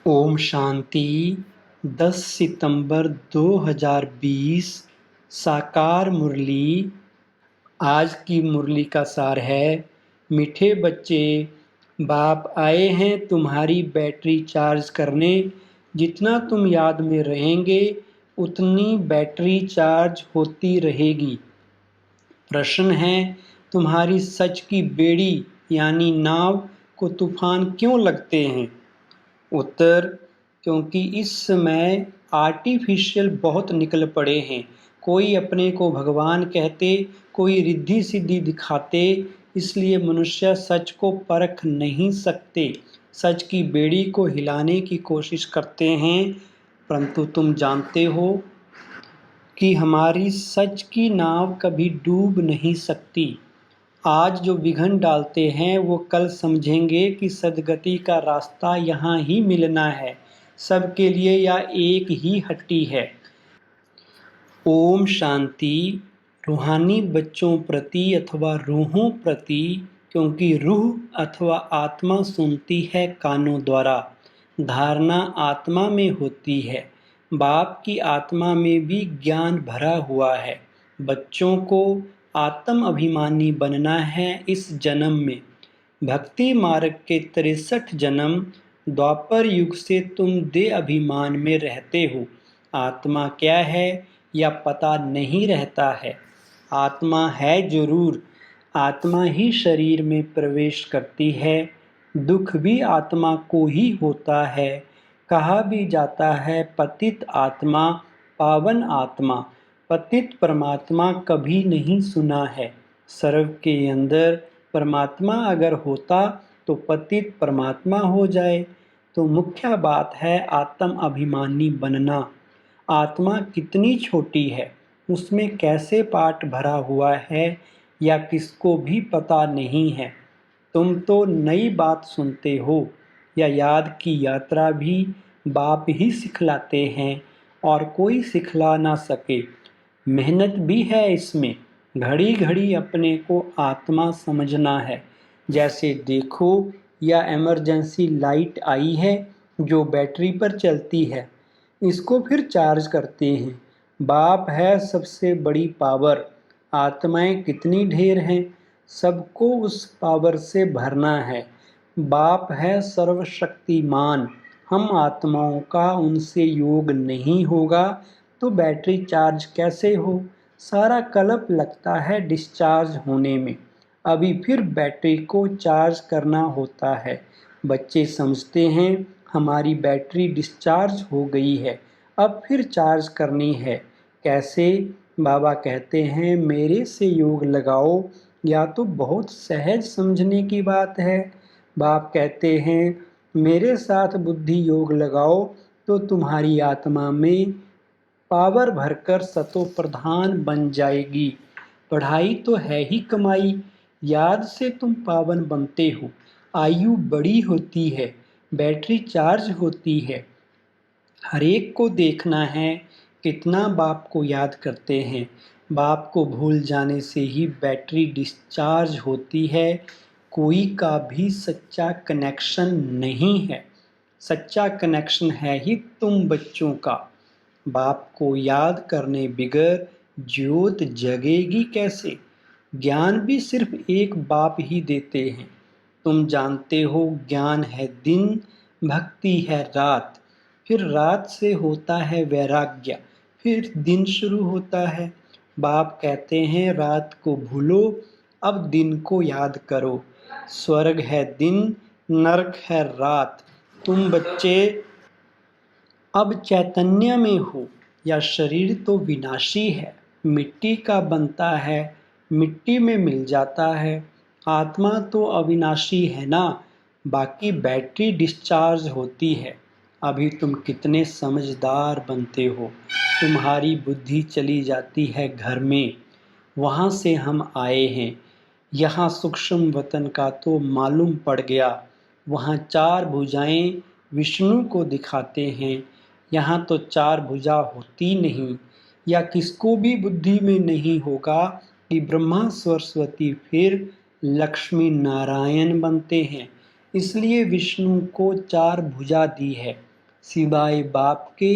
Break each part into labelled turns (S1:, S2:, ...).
S1: ओम शांति। 10 सितंबर 2020 साकार मुरली। आज की मुरली का सार है, मीठे बच्चे, बाप आए हैं तुम्हारी बैटरी चार्ज करने। जितना तुम याद में रहेंगे उतनी बैटरी चार्ज होती रहेगी। प्रश्न है, तुम्हारी सच की बेड़ी यानी नाव को तूफान क्यों लगते हैं? उत्तर, क्योंकि इस समय आर्टिफिशियल बहुत निकल पड़े हैं। कोई अपने को भगवान कहते, कोई रिद्धि सिद्धि दिखाते, इसलिए मनुष्य सच को परख नहीं सकते। सच की बेड़ी को हिलाने की कोशिश करते हैं, परंतु तुम जानते हो कि हमारी सच की नाव कभी डूब नहीं सकती। आज जो विघन डालते हैं वो कल समझेंगे कि सद्गति का रास्ता यहाँ ही मिलना है, सबके लिए या एक ही हट्टी है। ओम शांति। रूहानी बच्चों प्रति अथवा रूहों प्रति, क्योंकि रूह अथवा आत्मा सुनती है कानों द्वारा, धारणा आत्मा में होती है। बाप की आत्मा में भी ज्ञान भरा हुआ है। बच्चों को आत्म अभिमानी बनना है इस जन्म में। भक्ति मार्ग के 63 जन्म द्वापर युग से तुम देह अभिमान में रहते हो। आत्मा क्या है या पता नहीं रहता है। आत्मा है जरूर, आत्मा ही शरीर में प्रवेश करती है। दुख भी आत्मा को ही होता है। कहा भी जाता है पतित आत्मा पावन आत्मा। पतित परमात्मा कभी नहीं सुना है। सर्व के अंदर परमात्मा अगर होता तो पतित परमात्मा हो जाए। तो मुख्य बात है आत्म अभिमानी बनना। आत्मा कितनी छोटी है, उसमें कैसे पाठ भरा हुआ है या किसको भी पता नहीं है। तुम तो नई बात सुनते हो, या याद की यात्रा भी बाप ही सिखलाते हैं और कोई सिखला ना सके। मेहनत भी है इसमें। घड़ी घड़ी अपने को आत्मा समझना है। जैसे देखो, या इमरजेंसी लाइट आई है जो बैटरी पर चलती है, इसको फिर चार्ज करते हैं। बाप है सबसे बड़ी पावर। आत्माएं कितनी ढेर हैं, सबको उस पावर से भरना है। बाप है सर्वशक्तिमान। हम आत्माओं का उनसे योग नहीं होगा तो बैटरी चार्ज कैसे हो? सारा कल्प लगता है डिस्चार्ज होने में। अभी फिर बैटरी को चार्ज करना होता है। बच्चे समझते हैं हमारी बैटरी डिस्चार्ज हो गई है, अब फिर चार्ज करनी है। कैसे? बाबा कहते हैं मेरे से योग लगाओ, या तो बहुत सहज समझने की बात है। बाप कहते हैं मेरे साथ बुद्धि योग लगाओ तो तुम्हारी आत्मा में पावर भरकर सतो प्रधान बन जाएगी। पढ़ाई तो है ही कमाई, याद से तुम पावन बनते हो। आयु बड़ी होती है, बैटरी चार्ज होती है। हर एक को देखना है कितना बाप को याद करते हैं। बाप को भूल जाने से ही बैटरी डिस्चार्ज होती है। कोई का भी सच्चा कनेक्शन नहीं है। सच्चा कनेक्शन है ही तुम बच्चों का। बाप को याद करने बिगर ज्योत जगेगी कैसे? ज्ञान भी सिर्फ एक बाप ही देते हैं। तुम जानते हो ज्ञान है दिन, भक्ति है रात, फिर रात से होता है वैराग्य, फिर दिन शुरू होता है। बाप कहते हैं रात को भूलो, अब दिन को याद करो। स्वर्ग है दिन, नरक है रात। तुम बच्चे अब चैतन्य में हो, या शरीर तो विनाशी है, मिट्टी का बनता है, मिट्टी में मिल जाता है। आत्मा तो अविनाशी है ना, बाकी बैटरी डिस्चार्ज होती है। अभी तुम कितने समझदार बनते हो। तुम्हारी बुद्धि चली जाती है घर में, वहाँ से हम आए हैं। यहाँ सूक्ष्म वतन का तो मालूम पड़ गया। वहाँ 4 भुजाएं विष्णु को दिखाते हैं, यहाँ तो 4 भुजा होती नहीं। या किसको भी बुद्धि में नहीं होगा कि ब्रह्मा सरस्वती फिर लक्ष्मी नारायण बनते हैं। इसलिए विष्णु को 4 भुजा दी है। सिवाय बाप के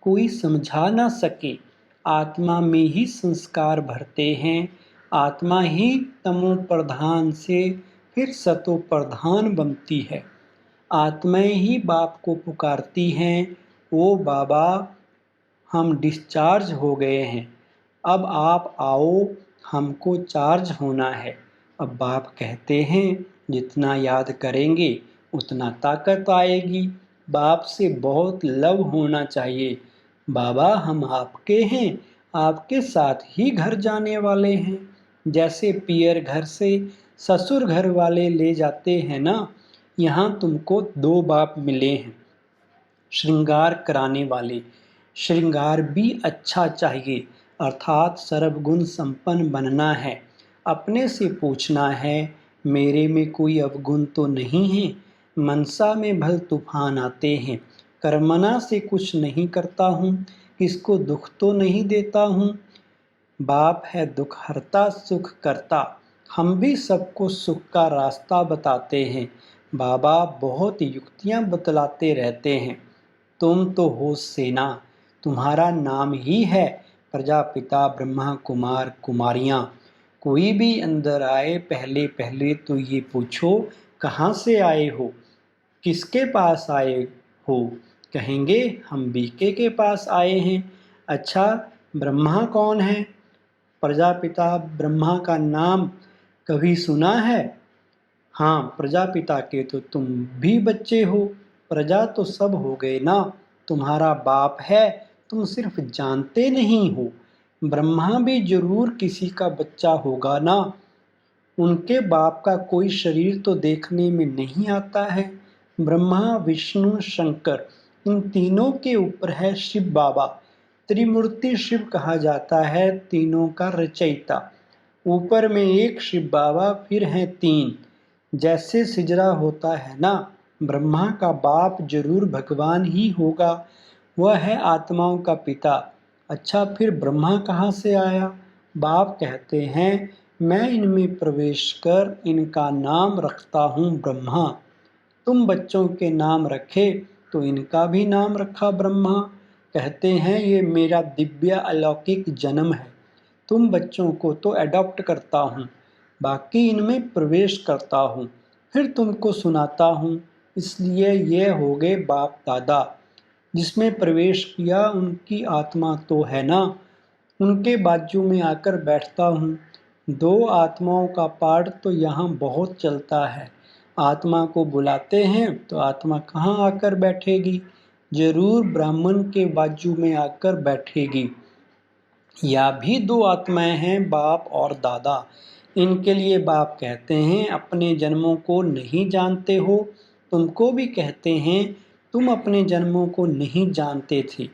S1: कोई समझा ना सके। आत्मा में ही संस्कार भरते हैं, आत्मा ही तमो प्रधान से फिर सतो प्रधान बनती है। आत्माएं ही बाप को पुकारती हैं, ओ बाबा हम डिस्चार्ज हो गए हैं, अब आप आओ, हमको चार्ज होना है। अब बाप कहते हैं जितना याद करेंगे उतना ताकत आएगी। बाप से बहुत लव होना चाहिए। बाबा हम आपके हैं, आपके साथ ही घर जाने वाले हैं। जैसे पियर घर से ससुर घर वाले ले जाते हैं ना, यहाँ तुमको दो बाप मिले हैं, श्रृंगार कराने वाले। श्रृंगार भी अच्छा चाहिए, अर्थात सर्वगुण संपन्न बनना है। अपने से पूछना है, मेरे में कोई अवगुण तो नहीं है। मनसा में भल तूफान आते हैं, कर्मना से कुछ नहीं करता हूँ, किसको दुख तो नहीं देता हूँ। बाप है दुख हरता सुख करता, हम भी सबको सुख का रास्ता बताते हैं। बाबा बहुत युक्तियाँ बतलाते रहते हैं। तुम तो हो सेना, तुम्हारा नाम ही है प्रजापिता ब्रह्मा कुमार कुमारियाँ। कोई भी अंदर आए पहले पहले तो ये पूछो कहाँ से आए हो, किसके पास आए हो। कहेंगे हम बीके के पास आए हैं। अच्छा ब्रह्मा कौन है? प्रजापिता ब्रह्मा का नाम कभी सुना है? हाँ प्रजापिता के तो तुम भी बच्चे हो। प्रजा तो सब हो गए ना, तुम्हारा बाप है, तुम सिर्फ जानते नहीं हो। ब्रह्मा भी जरूर किसी का बच्चा होगा ना। उनके बाप का कोई शरीर तो देखने में नहीं आता है। ब्रह्मा विष्णु शंकर इन तीनों के ऊपर है शिव बाबा। त्रिमूर्ति शिव कहा जाता है तीनों का रचयिता। ऊपर में एक शिव बाबा, फिर हैं तीन। जैसे सिजरा होता है ना, ब्रह्मा का बाप जरूर भगवान ही होगा, वह है आत्माओं का पिता। अच्छा फिर ब्रह्मा कहाँ से आया? बाप कहते हैं मैं इनमें प्रवेश कर इनका नाम रखता हूँ ब्रह्मा। तुम बच्चों के नाम रखे तो इनका भी नाम रखा ब्रह्मा। कहते हैं ये मेरा दिव्य अलौकिक जन्म है। तुम बच्चों को तो अडॉप्ट करता हूँ, बाकी इनमें प्रवेश करता हूँ, फिर तुमको सुनाता हूँ। इसलिए ये हो गए बाप दादा। जिसमें प्रवेश किया उनकी आत्मा तो है ना, उनके बाजू में आकर बैठता हूँ। दो आत्माओं का पाठ तो यहाँ बहुत चलता है। आत्मा को बुलाते हैं तो आत्मा कहाँ आकर बैठेगी? जरूर ब्राह्मण के बाजू में आकर बैठेगी। या भी दो आत्माएं हैं, बाप और दादा। इनके लिए बाप कहते हैं अपने जन्मों को नहीं जानते हो। तुमको भी कहते हैं तुम अपने जन्मों को नहीं जानते थे।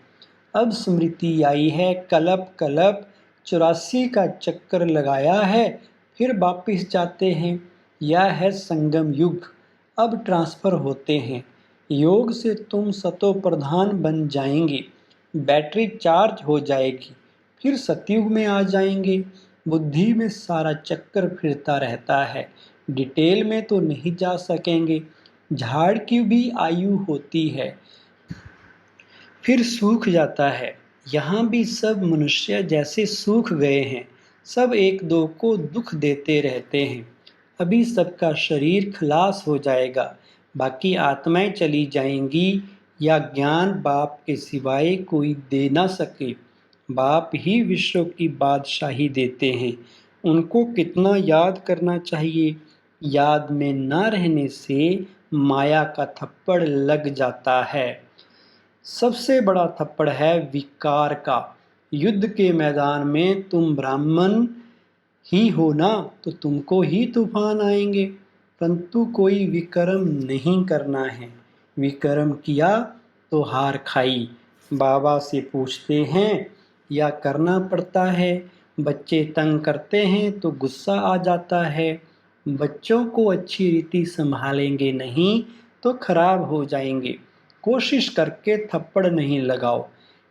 S1: अब स्मृति आई है, कलप कलप 84 का चक्कर लगाया है, फिर वापिस जाते हैं। यह है संगम युग, अब ट्रांसफर होते हैं। योग से तुम सतो प्रधान बन जाएंगे, बैटरी चार्ज हो जाएगी, फिर सतयुग में आ जाएंगे। बुद्धि में सारा चक्कर फिरता रहता है, डिटेल में तो नहीं जा सकेंगे। झाड़ की भी आयु होती है, फिर सूख जाता है। यहाँ भी सब मनुष्य जैसे सूख गए हैं, सब एक दो को दुख देते रहते हैं। अभी सबका शरीर खलास हो जाएगा, बाकी आत्माएं चली जाएंगी। या ज्ञान बाप के सिवाय कोई दे ना सके। बाप ही विश्व की बादशाही देते हैं, उनको कितना याद करना चाहिए। याद में न रहने से माया का थप्पड़ लग जाता है। सबसे बड़ा थप्पड़ है विकार का। युद्ध के मैदान में तुम ब्राह्मण ही हो ना, तो तुमको ही तूफान आएंगे, परंतु कोई विक्रम नहीं करना है। विक्रम किया तो हार खाई। बाबा से पूछते हैं या करना पड़ता है। बच्चे तंग करते हैं तो गुस्सा आ जाता है। बच्चों को अच्छी रीति संभालेंगे नहीं तो खराब हो जाएंगे। कोशिश करके थप्पड़ नहीं लगाओ।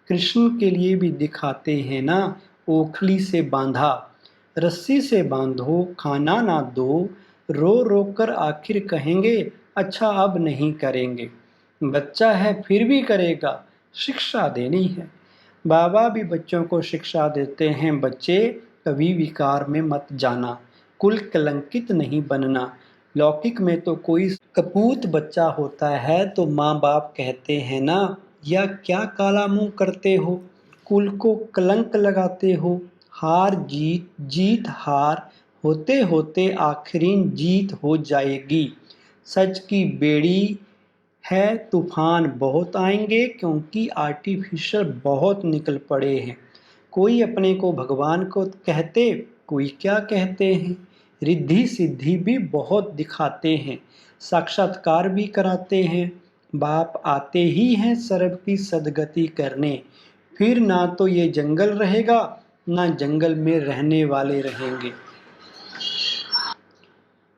S1: कृष्ण के लिए भी दिखाते हैं ना, ओखली से बांधा, रस्सी से बांधो, खाना ना दो, रो रो कर आखिर कहेंगे अच्छा अब नहीं करेंगे। बच्चा है फिर भी करेगा, शिक्षा देनी है। बाबा भी बच्चों को शिक्षा देते हैं, बच्चे कभी विकार में मत जाना, कुल कलंकित नहीं बनना। लौकिक में तो कोई कपूत बच्चा होता है तो माँ बाप कहते हैं ना, या क्या काला मुंह करते हो, कुल को कलंक लगाते हो। हार जीत, जीत हार होते होते आखिरीन जीत हो जाएगी। सच की बेड़ी है, तूफान बहुत आएंगे क्योंकि आर्टिफिशियल बहुत निकल पड़े हैं। कोई अपने को भगवान को कहते, कोई क्या कहते हैं। रिद्धि सिद्धि भी बहुत दिखाते हैं, साक्षात्कार भी कराते हैं। बाप आते ही हैं सर्व की सद्गति करने, फिर ना तो ये जंगल रहेगा, ना जंगल में रहने वाले रहेंगे।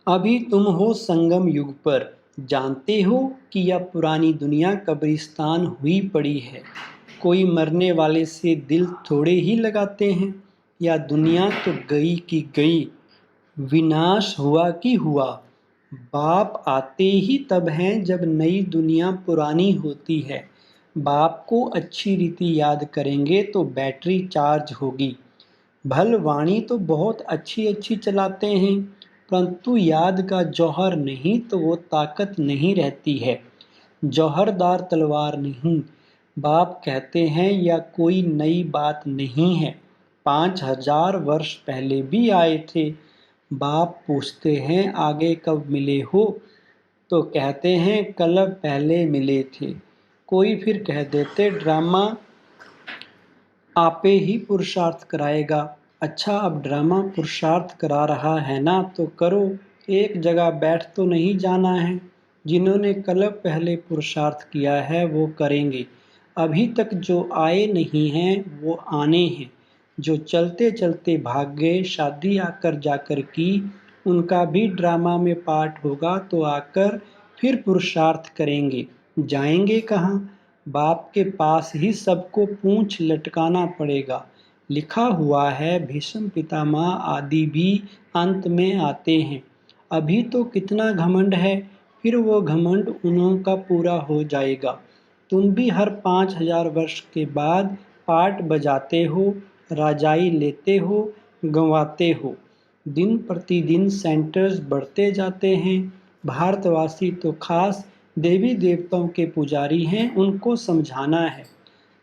S1: अभी तुम हो संगम युग पर, जानते हो कि यह पुरानी दुनिया कब्रिस्तान हुई पड़ी है। कोई मरने वाले से दिल थोड़े ही लगाते हैं, या दुनिया तो गई की गई, विनाश हुआ कि हुआ। बाप आते ही तब हैं जब नई दुनिया पुरानी होती है। बाप को अच्छी रीति याद करेंगे तो बैटरी चार्ज होगी। भल वाणी तो बहुत अच्छी अच्छी चलाते हैं, परंतु याद का जौहर नहीं तो वो ताकत नहीं रहती है। जौहरदार तलवार नहीं। बाप कहते हैं यह कोई नई बात नहीं है, 5000 वर्ष पहले भी आए थे। बाप पूछते हैं आगे कब मिले हो, तो कहते हैं कल पहले मिले थे। कोई फिर कह देते ड्रामा आपे ही पुरुषार्थ कराएगा। अच्छा, अब ड्रामा पुरुषार्थ करा रहा है ना, तो करो, एक जगह बैठ तो नहीं जाना है। जिन्होंने कल पहले पुरुषार्थ किया है वो करेंगे। अभी तक जो आए नहीं हैं वो आने हैं। जो चलते चलते भाग गए, शादी आकर जाकर की, उनका भी ड्रामा में पार्ट होगा तो आकर फिर पुरुषार्थ करेंगे। जाएंगे कहाँ? बाप के पास ही सबको पूंछ लटकाना पड़ेगा। लिखा हुआ है भीष्म पितामह आदि भी अंत में आते हैं। अभी तो कितना घमंड है, फिर वो घमंड उन्हों का पूरा हो जाएगा। तुम भी हर 5000 वर्ष के बाद पाट बजाते हो, राजाई लेते हो, गंवाते हो। दिन प्रतिदिन सेंटर्स बढ़ते जाते हैं। भारतवासी तो खास देवी देवताओं के पुजारी हैं, उनको समझाना है।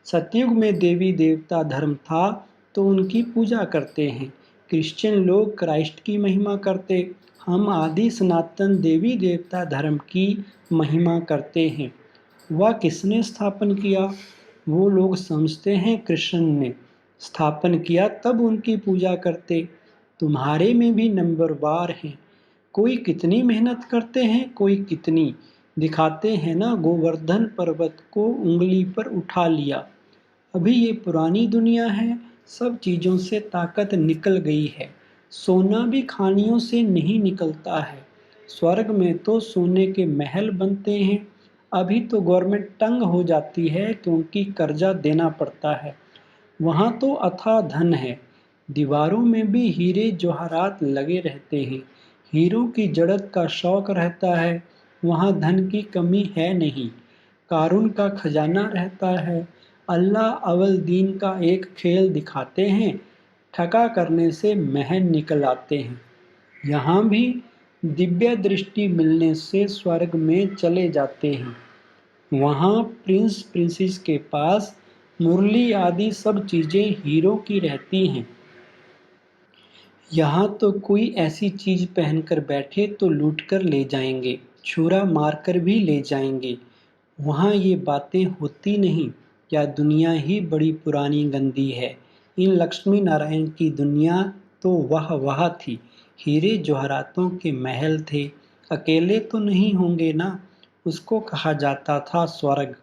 S1: सतयुग में देवी देवता धर्म था तो उनकी पूजा करते हैं। क्रिश्चियन लोग क्राइस्ट की महिमा करते, हम आदि सनातन देवी देवता धर्म की महिमा करते हैं। वह किसने स्थापन किया? वो लोग समझते हैं कृष्ण ने स्थापन किया, तब उनकी पूजा करते। तुम्हारे में भी नंबरवार हैं, कोई कितनी मेहनत करते हैं, कोई कितनी। दिखाते हैं ना, गोवर्धन पर्वत को उंगली पर उठा लिया। अभी ये पुरानी दुनिया है, सब चीज़ों से ताकत निकल गई है। सोना भी खानियों से नहीं निकलता है। स्वर्ग में तो सोने के महल बनते हैं। अभी तो गवर्नमेंट तंग हो जाती है क्योंकि कर्जा देना पड़ता है। वहाँ तो अथाह धन है। दीवारों में भी हीरे जवाहरात लगे रहते हैं। हीरों की जड़त का शौक रहता है। वहाँ धन की कमी है नहीं। कारून का खजाना रहता है। अल्लाह अवल दीन का एक खेल दिखाते हैं, ठगा करने से महल निकल आते हैं। यहाँ भी दिव्य दृष्टि मिलने से स्वर्ग में चले जाते हैं। वहाँ प्रिंस प्रिंसेस के पास मुरली आदि सब चीजें हीरो की रहती हैं। यहाँ तो कोई ऐसी चीज पहनकर बैठे तो लूट कर ले जाएंगे, छुरा मारकर भी ले जाएंगे। वहाँ ये बातें होती नहीं। क्या दुनिया ही बड़ी पुरानी गंदी है। इन लक्ष्मी नारायण की दुनिया तो वाह थी। हीरे जवाहरातों के महल थे। अकेले तो नहीं होंगे ना, उसको कहा जाता था स्वर्ग।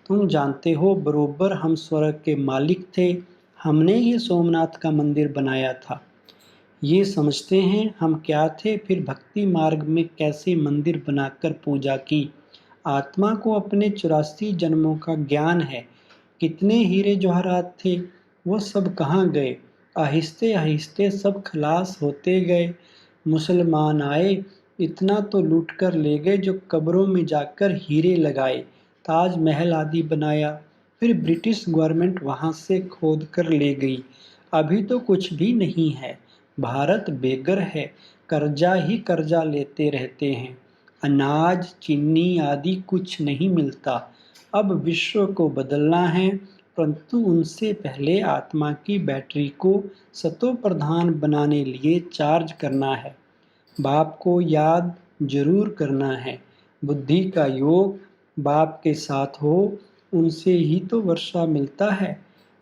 S1: तुम जानते हो बरोबर हम स्वर्ग के मालिक थे। हमने ये सोमनाथ का मंदिर बनाया था। ये समझते हैं हम क्या थे, फिर भक्ति मार्ग में कैसे मंदिर बनाकर पूजा की। आत्मा को अपने 84 जन्मों का ज्ञान है। कितने हीरे जवाहरात थे, वो सब कहाँ गए? आहिस्ते आहिस्ते सब खलास होते गए। मुसलमान आए, इतना तो लूट कर ले गए जो कब्रों में जाकर हीरे लगाए, ताजमहल आदि बनाया, फिर ब्रिटिश गवर्नमेंट वहाँ से खोद कर ले गई। अभी तो कुछ भी नहीं है। भारत बेघर है, कर्जा ही कर्जा लेते रहते हैं। अनाज, चीनी आदि कुछ नहीं मिलता। अब विश्व को बदलना है, परंतु उनसे पहले आत्मा की बैटरी को सतोप्रधान बनाने लिए चार्ज करना है। बाप को याद जरूर करना है। बुद्धि का योग बाप के साथ हो, उनसे ही तो वर्षा मिलता है।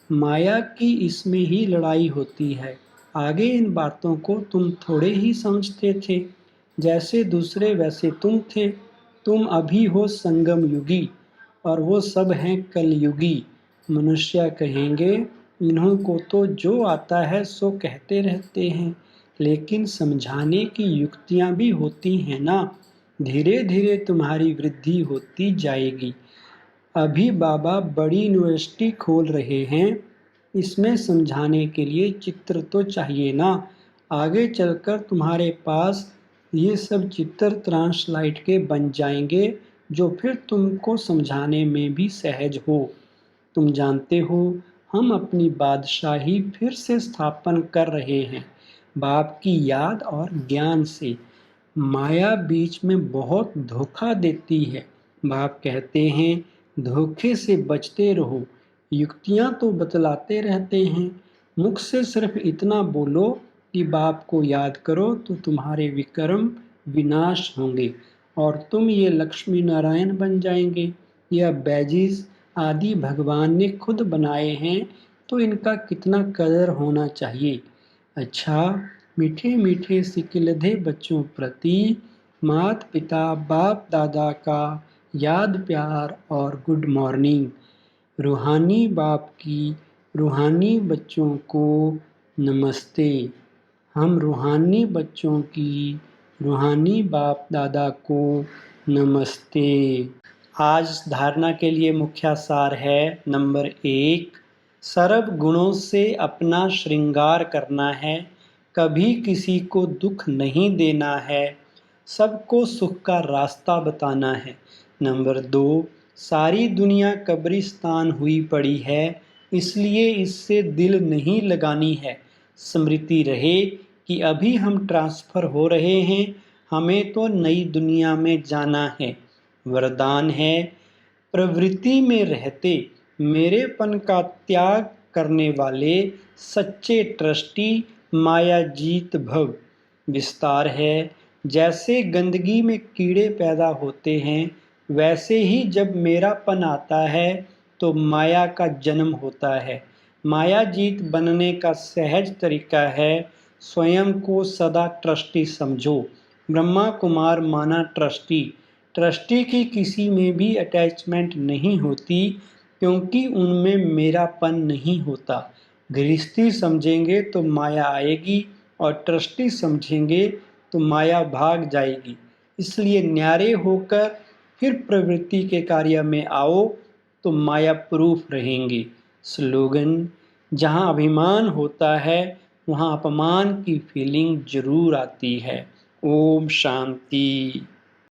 S1: माया की इसमें ही लड़ाई होती है। आगे इन बातों को तुम थोड़े ही समझते थे। जैसे दूसरे वैसे तुम थे। तुम अभी हो संगम युगी और वो सब हैं कलयुगी। मनुष्य कहेंगे इन्हों को तो जो आता है सो कहते रहते हैं, लेकिन समझाने की युक्तियां भी होती हैं ना। धीरे धीरे तुम्हारी वृद्धि होती जाएगी। अभी बाबा बड़ी यूनिवर्सिटी खोल रहे हैं, इसमें समझाने के लिए चित्र तो चाहिए ना। आगे चलकर तुम्हारे पास ये सब चित्र ट्रांसलाइट के बन जाएंगे, जो फिर तुमको समझाने में भी सहज हो। तुम जानते हो, हम अपनी बादशाही फिर से स्थापन कर रहे हैं, बाप की याद और ज्ञान से। माया बीच में बहुत धोखा देती है। बाप कहते हैं धोखे से बचते रहो। युक्तियां तो बतलाते रहते हैं, मुख से सिर्फ इतना बोलो कि बाप को याद करो तो तुम्हारे विक्रम विनाश होंगे और तुम ये लक्ष्मी नारायण बन जाएंगे। यह बैजीज आदि भगवान ने खुद बनाए हैं, तो इनका कितना कदर होना चाहिए। अच्छा, मीठे मीठे सिकिलधे बच्चों प्रति माता पिता बाप दादा का याद प्यार और गुड मॉर्निंग। रूहानी बाप की रूहानी बच्चों को नमस्ते। हम रूहानी बच्चों की रूहानी बाप दादा को नमस्ते। आज धारणा के लिए मुख्य सार है। नंबर 1, सर्व गुणों से अपना श्रृंगार करना है, कभी किसी को दुख नहीं देना है, सबको सुख का रास्ता बताना है। नंबर 2, सारी दुनिया कब्रिस्तान हुई पड़ी है, इसलिए इससे दिल नहीं लगानी है। स्मृति रहे कि अभी हम ट्रांसफर हो रहे हैं, हमें तो नई दुनिया में जाना है। वरदान है, प्रवृत्ति में रहते मेरेपन का त्याग करने वाले सच्चे ट्रस्टी माया जीत भव। विस्तार है, जैसे गंदगी में कीड़े पैदा होते हैं, वैसे ही जब मेरापन आता है तो माया का जन्म होता है। माया जीत बनने का सहज तरीका है, स्वयं को सदा ट्रस्टी समझो। ब्रह्मा कुमार माना ट्रस्टी। ट्रस्टी की किसी में भी अटैचमेंट नहीं होती, क्योंकि उनमें मेरापन नहीं होता। गृहस्थी समझेंगे तो माया आएगी और ट्रस्टी समझेंगे तो माया भाग जाएगी। इसलिए न्यारे होकर फिर प्रवृत्ति के कार्य में आओ तो माया प्रूफ रहेंगे। स्लोगन, जहाँ अभिमान होता है वहाँ अपमान की फीलिंग जरूर आती है। ओम शांति।